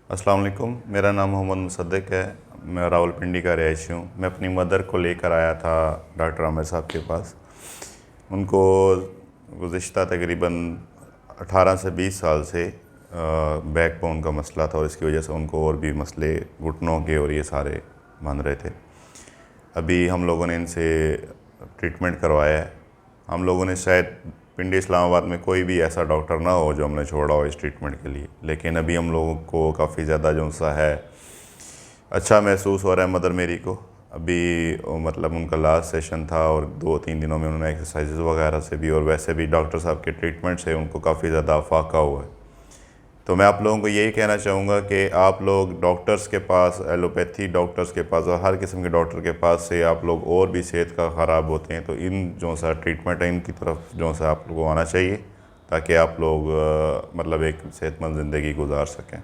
अस्सलाम वालेकुम। मेरा नाम मोहम्मद मुसद्दिक है। मैं रावलपिंडी का रहायशी हूँ। मैं अपनी मदर को लेकर आया था डॉक्टर आमिर साहब के पास। उनको गुज़िश्ता तकरीबन 18 से 20 साल से बैक बोन का मसला था और इसकी वजह से उनको और भी मसले घुटनों के और ये सारे बन रहे थे। अभी हम लोगों ने इनसे ट्रीटमेंट करवाया है। हम लोगों ने शायद पिंडी इस्लामाबाद में कोई भी ऐसा डॉक्टर ना हो जो हमने छोड़ा हो इस ट्रीटमेंट के लिए, लेकिन अभी हम लोगों को काफ़ी ज़्यादा जो सा है अच्छा महसूस हो रहा है मदर मेरी को। अभी मतलब उनका लास्ट सेशन था और 2-3 दिनों में उन्होंने एक्सरसाइजेज़ वगैरह से भी और वैसे भी डॉक्टर साहब के ट्रीटमेंट से उनको काफ़ी ज़्यादा फाका हुआ है। तो मैं आप लोगों को यही कहना चाहूँगा कि आप लोग डॉक्टर्स के पास, एलोपैथी डॉक्टर्स के पास और हर किस्म के डॉक्टर के पास से आप लोग और भी सेहत का ख़राब होते हैं तो इन जो सा ट्रीटमेंट है इनकी तरफ जो सा आप लोगों को आना चाहिए ताकि आप लोग मतलब एक सेहतमंद ज़िंदगी गुजार सकें।